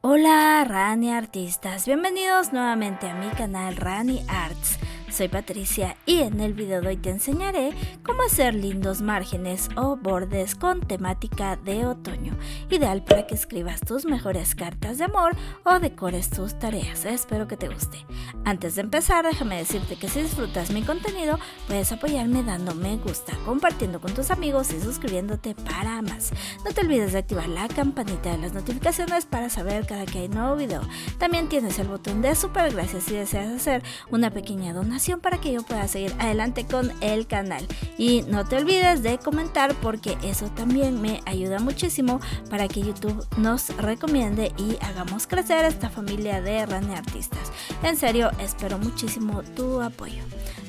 Hola RaniArtistas, bienvenidos nuevamente a mi canal RaniArts. Soy Patricia y en el video de hoy te enseñaré cómo hacer lindos márgenes o bordes con temática de otoño, ideal para que escribas tus mejores cartas de amor o decores tus tareas. Espero que te guste. Antes de empezar, déjame decirte que si disfrutas mi contenido, puedes apoyarme dando me gusta, compartiendo con tus amigos y suscribiéndote para más. No te olvides de activar la campanita de las notificaciones para saber cada que hay nuevo video. También tienes el botón de super gracias si deseas hacer una pequeña donación para que yo pueda seguir adelante con el canal. Y no te olvides de comentar porque eso también me ayuda muchísimo para que YouTube nos recomiende y hagamos crecer esta familia de RaniArtistas. En serio, espero muchísimo tu apoyo.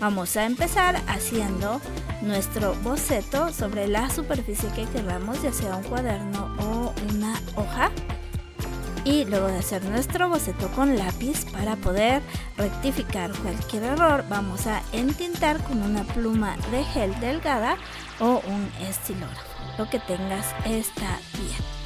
Vamos a empezar haciendo nuestro boceto sobre la superficie que queramos, ya sea un cuaderno o una hoja. Y luego de hacer nuestro boceto con lápiz, para poder rectificar cualquier error, vamos a entintar con una pluma de gel delgada o un estilógrafo. Lo que tengas está bien.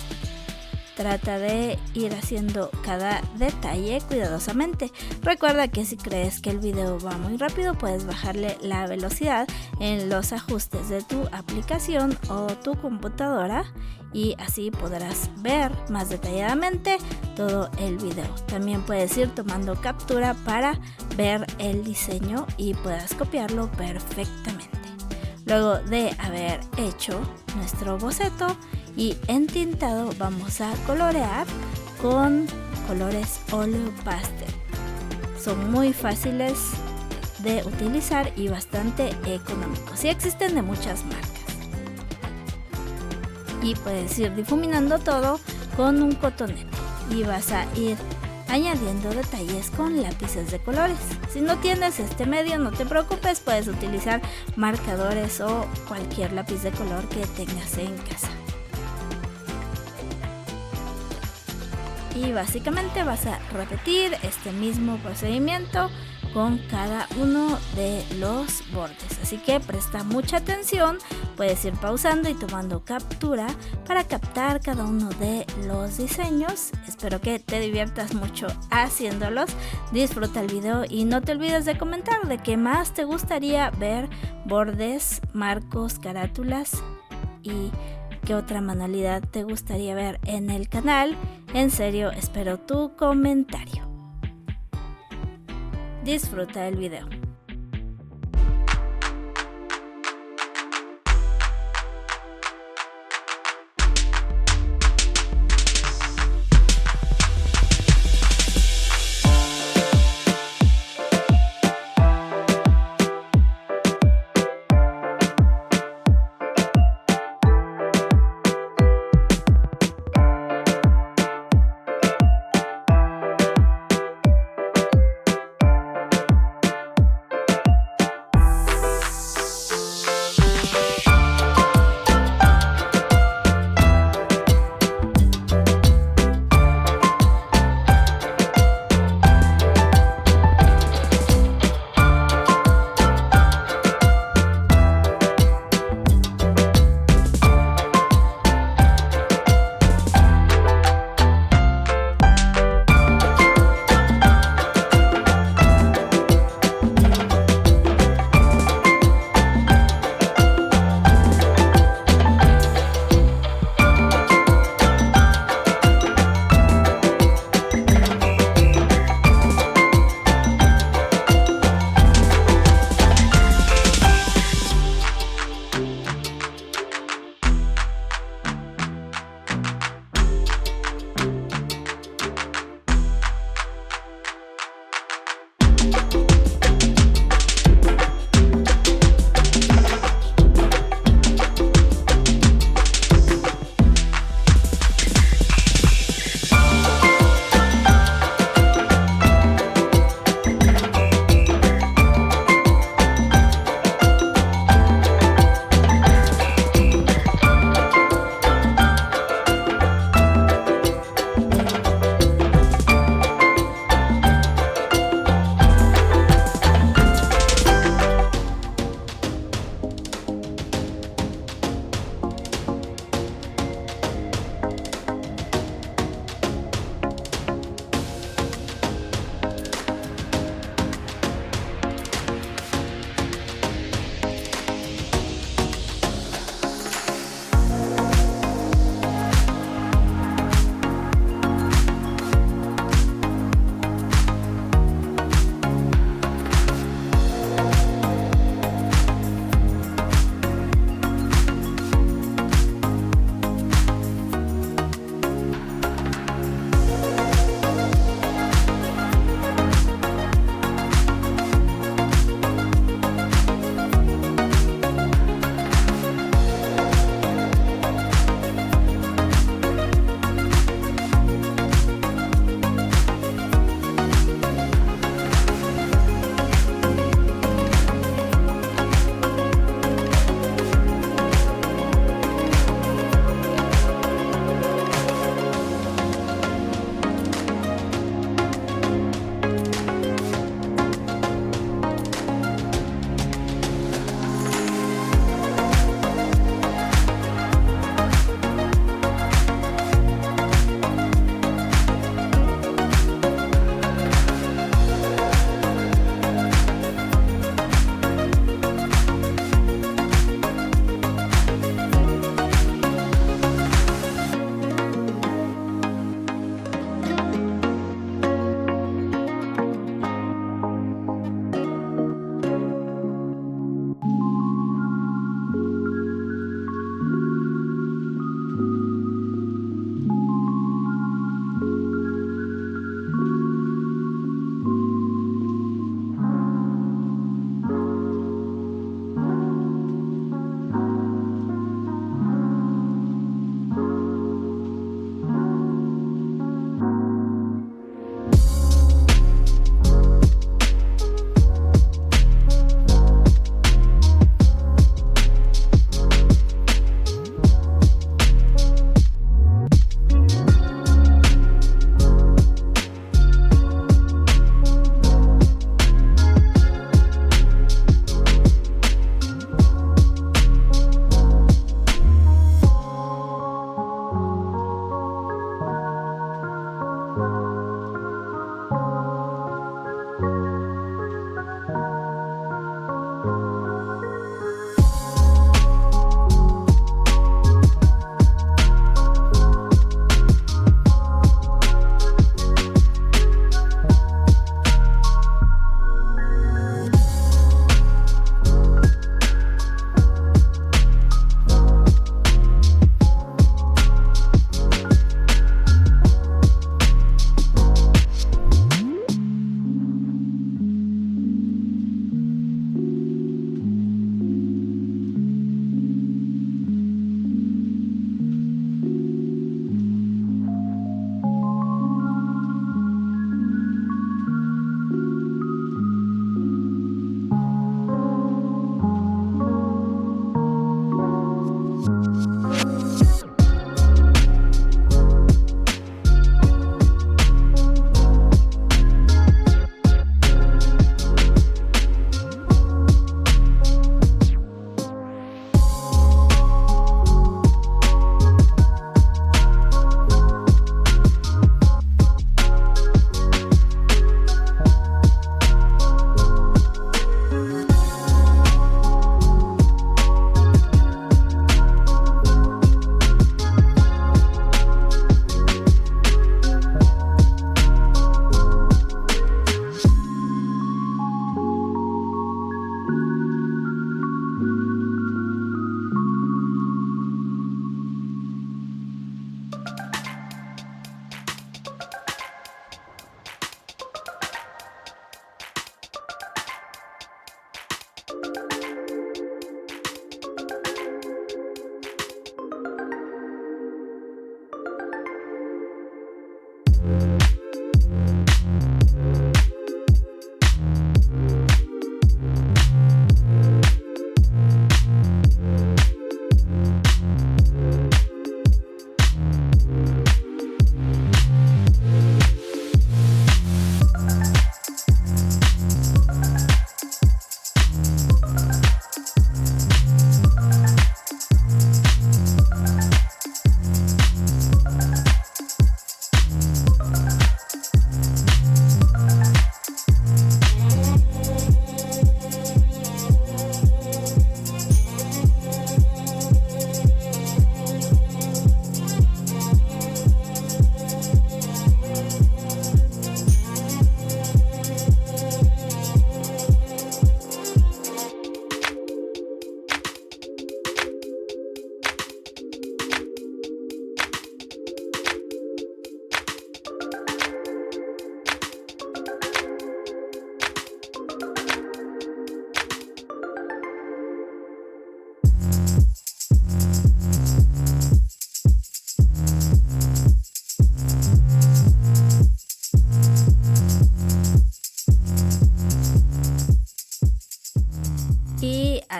Trata de ir haciendo cada detalle cuidadosamente. Recuerda que si crees que el video va muy rápido, puedes bajarle la velocidad en los ajustes de tu aplicación o tu computadora y así podrás ver más detalladamente todo el video. También puedes ir tomando captura para ver el diseño y puedas copiarlo perfectamente. Luego de haber hecho nuestro boceto y entintado, vamos a colorear con colores óleo pastel. Son muy fáciles de utilizar y bastante económicos. Y existen de muchas marcas. Y puedes ir difuminando todo con un cotonete y vas a ir añadiendo detalles con lápices de colores. Si no tienes este medio, no te preocupes, puedes utilizar marcadores o cualquier lápiz de color que tengas en casa. Y básicamente vas a repetir este mismo procedimiento con cada uno de los bordes. Así que presta mucha atención, puedes ir pausando y tomando captura para captar cada uno de los diseños. Espero que te diviertas mucho haciéndolos. Disfruta el video y no te olvides de comentar de qué más te gustaría ver: bordes, marcos, carátulas y qué otra manualidad te gustaría ver en el canal. En serio, espero tu comentario. Disfruta el video.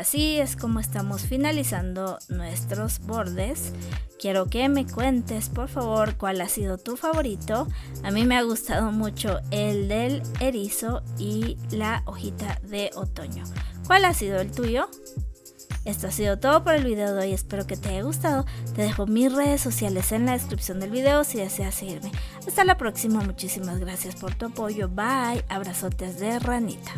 Así es como estamos finalizando nuestros bordes. Quiero que me cuentes, por favor, cuál ha sido tu favorito. A mí me ha gustado mucho el del erizo y la hojita de otoño. ¿Cuál ha sido el tuyo? Esto ha sido todo por el video de hoy, espero que te haya gustado. Te dejo mis redes sociales en la descripción del video si deseas seguirme. Hasta la próxima, muchísimas gracias por tu apoyo. Bye, abrazotes de ranita.